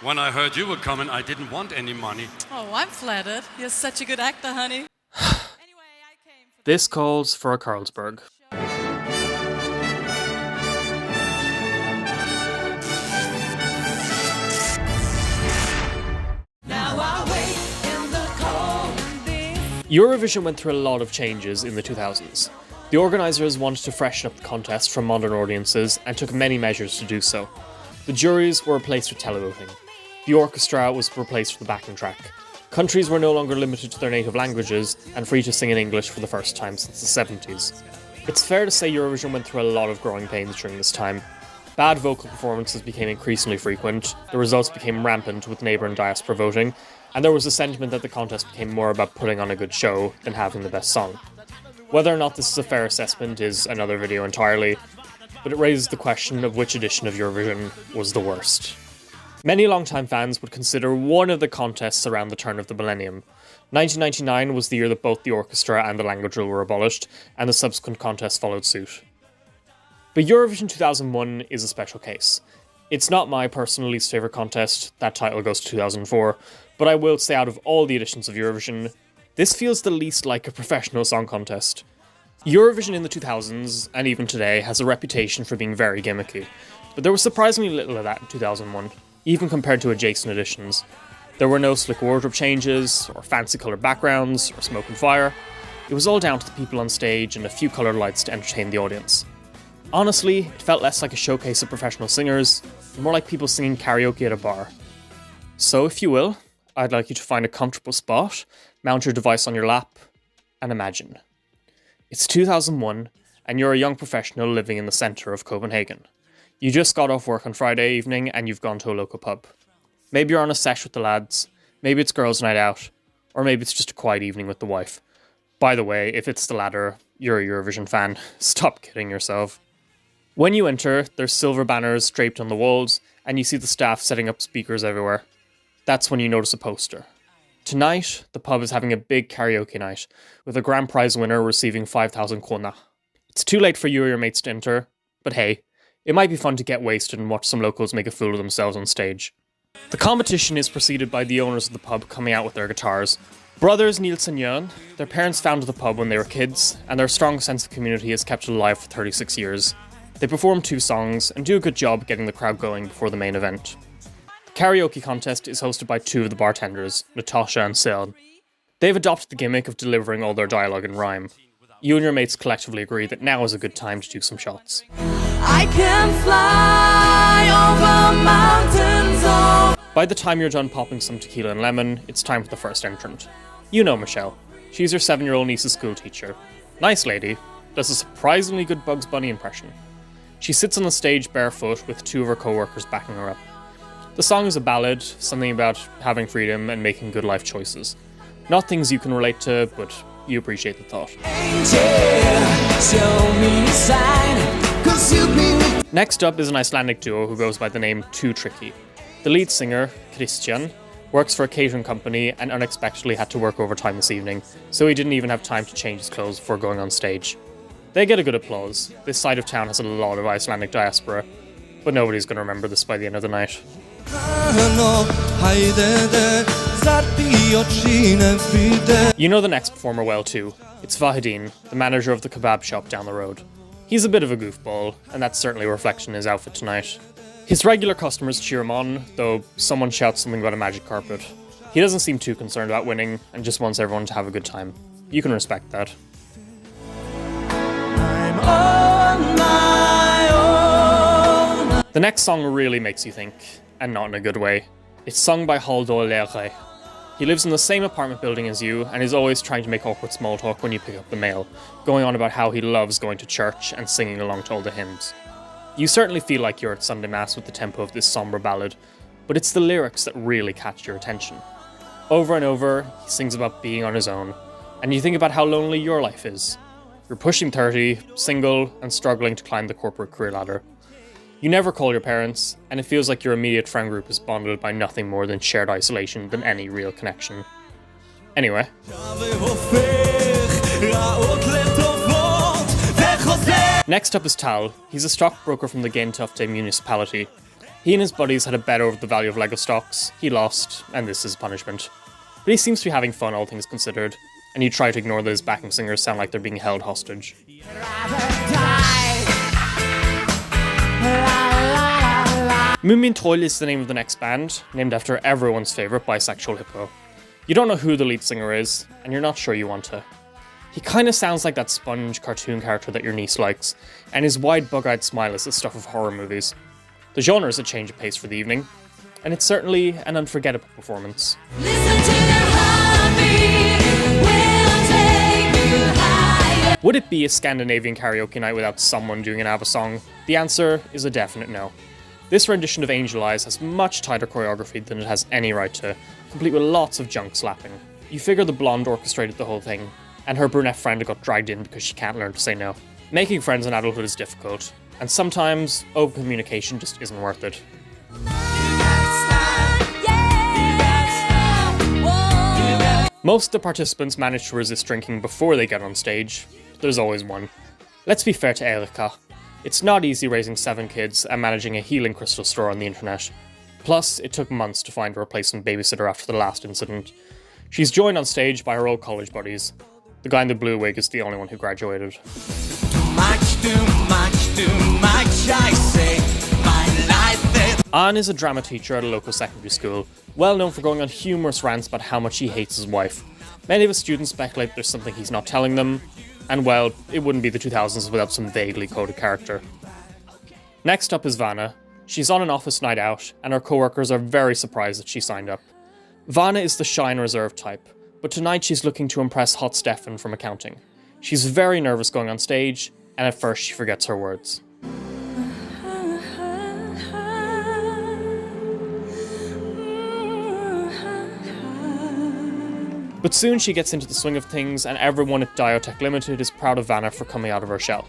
When I heard you were coming, I didn't want any money. Oh, I'm flattered. You're such a good actor, honey. This calls for a Carlsberg. Eurovision went through a lot of changes in the 2000s. The organisers wanted to freshen up the contest for modern audiences and took many measures to do so. The juries were replaced with televoting. The orchestra was replaced with the backing track. Countries were no longer limited to their native languages and free to sing in English for the first time since the 70s. It's fair to say Eurovision went through a lot of growing pains during this time. Bad vocal performances became increasingly frequent, the results became rampant with neighbour and diaspora voting, and there was a sentiment that the contest became more about putting on a good show than having the best song. Whether or not this is a fair assessment is another video entirely, but it raises the question of which edition of Eurovision was the worst. Many longtime fans would consider one of the contests around the turn of the millennium. 1999 was the year that both the orchestra and the language rule were abolished, and the subsequent contests followed suit. But Eurovision 2001 is a special case. It's not my personal least favourite contest, that title goes to 2004, but I will say out of all the editions of Eurovision, this feels the least like a professional song contest. Eurovision in the 2000s, and even today, has a reputation for being very gimmicky, but there was surprisingly little of that in 2001, even compared to adjacent editions. There were no slick wardrobe changes, or fancy coloured backgrounds, or smoke and fire. It was all down to the people on stage and a few coloured lights to entertain the audience. Honestly, it felt less like a showcase of professional singers, and more like people singing karaoke at a bar. So if you will, I'd like you to find a comfortable spot, mount your device on your lap, and imagine. It's 2001, and you're a young professional living in the centre of Copenhagen. You just got off work on Friday evening and you've gone to a local pub. Maybe you're on a sesh with the lads, maybe it's girls' night out, or maybe it's just a quiet evening with the wife. By the way, if it's the latter, you're a Eurovision fan. Stop kidding yourself. When you enter, there's silver banners draped on the walls, and you see the staff setting up speakers everywhere. That's when you notice a poster. Tonight, the pub is having a big karaoke night, with a grand prize winner receiving 5,000 krona. It's too late for you or your mates to enter, but hey, it might be fun to get wasted and watch some locals make a fool of themselves on stage. The competition is preceded by the owners of the pub coming out with their guitars. Brothers Niels and Jørn, their parents founded the pub when they were kids, and their strong sense of community has kept it alive for 36 years. They perform 2 songs and do a good job getting the crowd going before the main event. The karaoke contest is hosted by 2 of the bartenders, Natasha and Sil. They've adopted the gimmick of delivering all their dialogue in rhyme. You and your mates collectively agree that now is a good time to do some shots. I can fly over mountains. By the time you're done popping some tequila and lemon, it's time for the first entrant. You know Michelle. She's your 7-year-old niece's school teacher. Nice lady. Does a surprisingly good Bugs Bunny impression. She sits on the stage barefoot with 2 of her co-workers backing her up. The song is a ballad, something about having freedom and making good life choices. Not things you can relate to, but you appreciate the thought. Next up is an Icelandic duo who goes by the name Too Tricky. The lead singer, Christian, works for a catering company and unexpectedly had to work overtime this evening, so he didn't even have time to change his clothes before going on stage. They get a good applause. This side of town has a lot of Icelandic diaspora, but nobody's going to remember this by the end of the night. You know the next performer well too. It's Vahidin, the manager of the kebab shop down the road. He's a bit of a goofball, and that's certainly a reflection in his outfit tonight. His regular customers cheer him on, though someone shouts something about a magic carpet. He doesn't seem too concerned about winning, and just wants everyone to have a good time. You can respect that. The next song really makes you think, and not in a good way. It's sung by Haldor Lerche. He lives in the same apartment building as you, and is always trying to make awkward small talk when you pick up the mail, going on about how he loves going to church and singing along to all the hymns. You certainly feel like you're at Sunday Mass with the tempo of this somber ballad, but it's the lyrics that really catch your attention. Over and over, he sings about being on his own, and you think about how lonely your life is. You're pushing 30, single, and struggling to climb the corporate career ladder. You never call your parents, and it feels like your immediate friend group is bonded by nothing more than shared isolation than any real connection. Anyway. Next up is Tal. He's a stockbroker from the Gentofte municipality. He and his buddies had a bet over the value of Lego stocks, he lost, and this is punishment. But he seems to be having fun, all things considered, and you try to ignore that his backing singers sound like they're being held hostage. Moomin Toil is the name of the next band, named after everyone's favourite bisexual hippo. You don't know who the lead singer is, and you're not sure you want to. He kinda sounds like that sponge cartoon character that your niece likes, and his wide bug-eyed smile is the stuff of horror movies. The genre is a change of pace for the evening, and it's certainly an unforgettable performance. Would it be a Scandinavian karaoke night without someone doing an ABBA song? The answer is a definite no. This rendition of Angel Eyes has much tighter choreography than it has any right to, complete with lots of junk slapping. You figure the blonde orchestrated the whole thing, and her brunette friend got dragged in because she can't learn to say no. Making friends in adulthood is difficult, and sometimes open communication just isn't worth it. Most of the participants manage to resist drinking before they get on stage, but there's always one. Let's be fair to Erika. It's not easy raising 7 kids and managing a healing crystal store on the internet. Plus, it took months to find a replacement babysitter after the last incident. She's joined on stage by her old college buddies. The guy in the blue wig is the only one who graduated. Too much, I say. My life is... Anne is a drama teacher at a local secondary school, well known for going on humorous rants about how much he hates his wife. Many of his students speculate there's something he's not telling them, and well, it wouldn't be the 2000s without some vaguely coded character. Next up is Vanna. She's on an office night out, and her coworkers are very surprised that she signed up. Vanna is the shy and reserved type, but tonight she's looking to impress Hot Stefan from accounting. She's very nervous going on stage, and at first she forgets her words. But soon she gets into the swing of things, and everyone at Diotech Limited is proud of Vanna for coming out of her shell.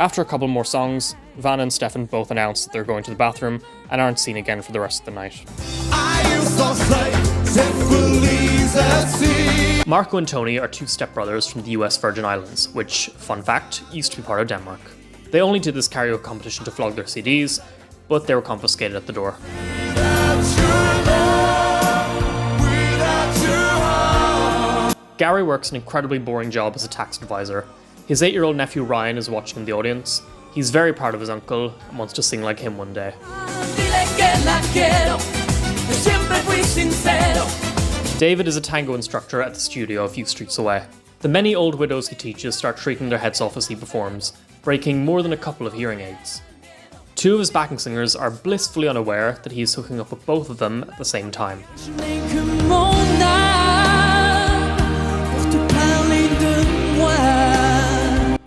After a couple more songs, Vanna and Stefan both announce that they're going to the bathroom and aren't seen again for the rest of the night. Marco and Tony are 2 stepbrothers from the US Virgin Islands, which, fun fact, used to be part of Denmark. They only did this karaoke competition to flog their CDs, but they were confiscated at the door. Gary works an incredibly boring job as a tax advisor. His 8-year-old nephew Ryan is watching in the audience. He's very proud of his uncle and wants to sing like him one day. David is a tango instructor at the studio a few streets away. The many old widows he teaches start shrieking their heads off as he performs, breaking more than a couple of hearing aids. 2 of his backing singers are blissfully unaware that he is hooking up with both of them at the same time.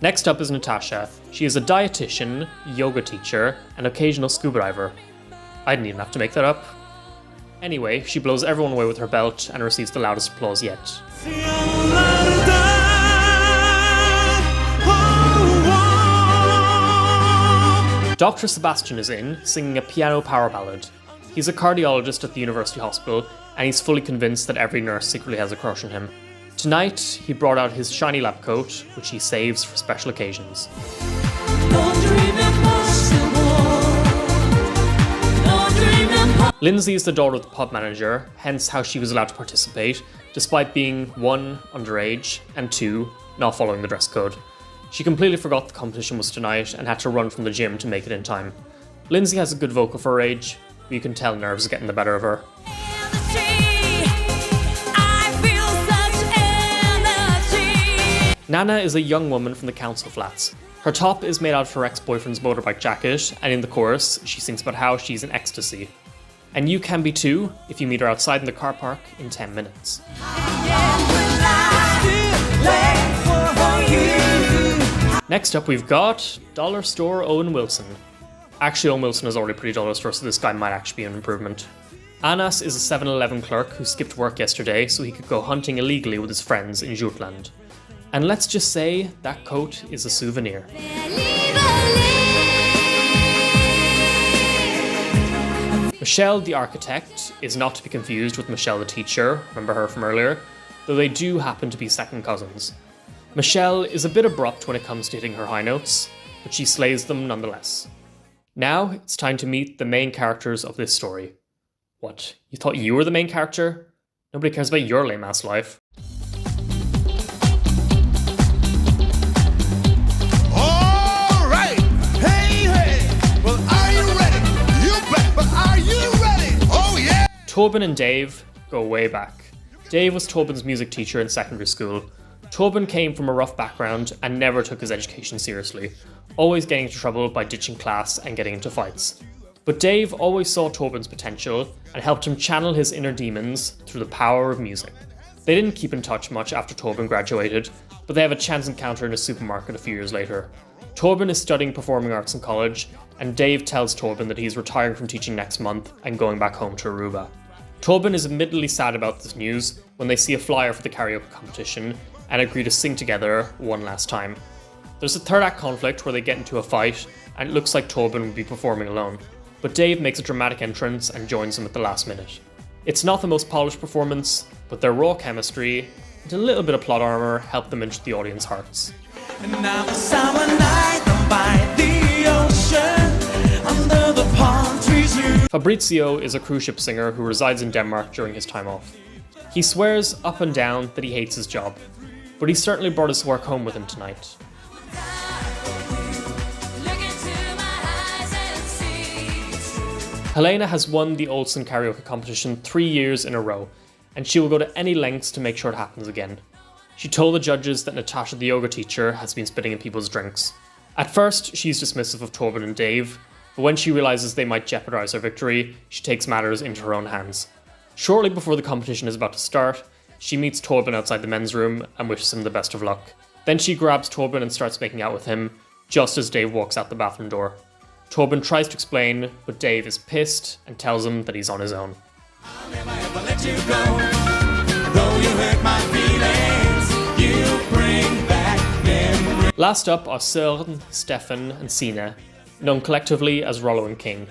Next up is Natasha. She is a dietitian, yoga teacher, and occasional scuba diver. I didn't even have to make that up. Anyway, she blows everyone away with her belt and receives the loudest applause yet. Dr. Sebastian is in, singing a piano power ballad. He's a cardiologist at the university hospital, and he's fully convinced that every nurse secretly has a crush on him. Tonight, he brought out his shiny lab coat, which he saves for special occasions. Lindsay is the daughter of the pub manager, hence how she was allowed to participate, despite being 1, underage, and 2, not following the dress code. She completely forgot the competition was tonight and had to run from the gym to make it in time. Lindsay has a good vocal for her age, but you can tell nerves are getting the better of her. Nana is a young woman from the council flats. Her top is made out of her ex-boyfriend's motorbike jacket, and in the chorus, she sings about how she's in ecstasy. And you can be too, if you meet her outside in the car park in 10 minutes. Next up we've got Dollar Store Owen Wilson. Actually, Owen Wilson is already pretty dollar store, so this guy might actually be an improvement. Anas is a 7-Eleven clerk who skipped work yesterday so he could go hunting illegally with his friends in Jutland. And let's just say that coat is a souvenir. Michelle the architect is not to be confused with Michelle the teacher, remember her from earlier, though they do happen to be second cousins. Michelle is a bit abrupt when it comes to hitting her high notes, but she slays them nonetheless. Now it's time to meet the main characters of this story. What, you thought you were the main character? Nobody cares about your lame-ass life. Alright! Hey! Well, are you ready? You bet, but are you ready? Oh yeah! Tobin and Dave go way back. Dave was Tobin's music teacher in secondary school. Tobin came from a rough background and never took his education seriously, always getting into trouble by ditching class and getting into fights. But Dave always saw Tobin's potential and helped him channel his inner demons through the power of music. They didn't keep in touch much after Tobin graduated, but they have a chance encounter in a supermarket a few years later. Tobin is studying performing arts in college, and Dave tells Tobin that he's retiring from teaching next month and going back home to Aruba. Tobin is admittedly sad about this news when they see a flyer for the karaoke competition and agree to sing together one last time. There's a third act conflict where they get into a fight, and it looks like Tobin will be performing alone. But Dave makes a dramatic entrance and joins them at the last minute. It's not the most polished performance, but their raw chemistry and a little bit of plot armor help them into the audience hearts. And now the summer night, I'm by the ocean, under the palm trees. Fabrizio is a cruise ship singer who resides in Denmark during his time off. He swears up and down that he hates his job, but he certainly brought his work home with him tonight. Helena has won the Olsen karaoke competition 3 years in a row, and she will go to any lengths to make sure it happens again. She told the judges that Natasha, the yoga teacher, has been spitting in people's drinks. At first, she's dismissive of Tobin and Dave, but when she realizes they might jeopardize her victory, she takes matters into her own hands. Shortly before the competition is about to start, she meets Tobin outside the men's room and wishes him the best of luck. Then she grabs Tobin and starts making out with him, just as Dave walks out the bathroom door. Tobin tries to explain, but Dave is pissed and tells him that he's on his own. I'll never ever let you go. Though you hurt my feelings, you bring back memories. Last up are Søren, Stefan and Sina, known collectively as Rollo and King.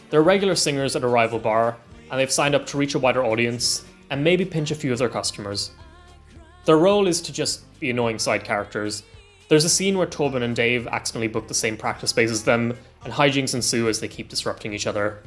They're regular singers at a rival bar, and they've signed up to reach a wider audience and maybe pinch a few of their customers. Their role is to just be annoying side characters. There's a scene where Tobin and Dave accidentally book the same practice space as them, and hijinks ensue as they keep disrupting each other.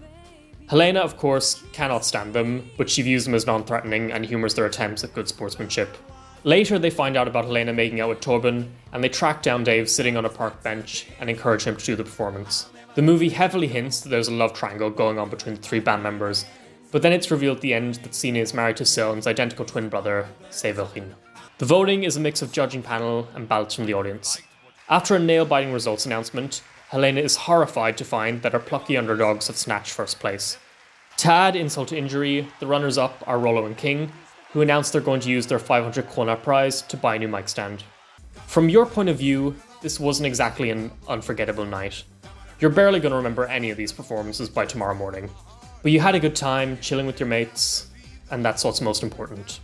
Helena, of course, cannot stand them, but she views them as non-threatening and humours their attempts at good sportsmanship. Later, they find out about Helena making out with Tobin, and they track down Dave sitting on a park bench and encourage him to do the performance. The movie heavily hints that there's a love triangle going on between the three band members, but then it's revealed at the end that Sina is married to Søren's identical twin brother, Severin. The voting is a mix of judging panel and ballots from the audience. After a nail-biting results announcement, Helena is horrified to find that her plucky underdogs have snatched first place. To add insult to injury, the runners-up are Rollo and King, who announced they're going to use their 500 krona prize to buy a new mic stand. From your point of view, this wasn't exactly an unforgettable night. You're barely going to remember any of these performances by tomorrow morning. But you had a good time chilling with your mates, and that's what's most important.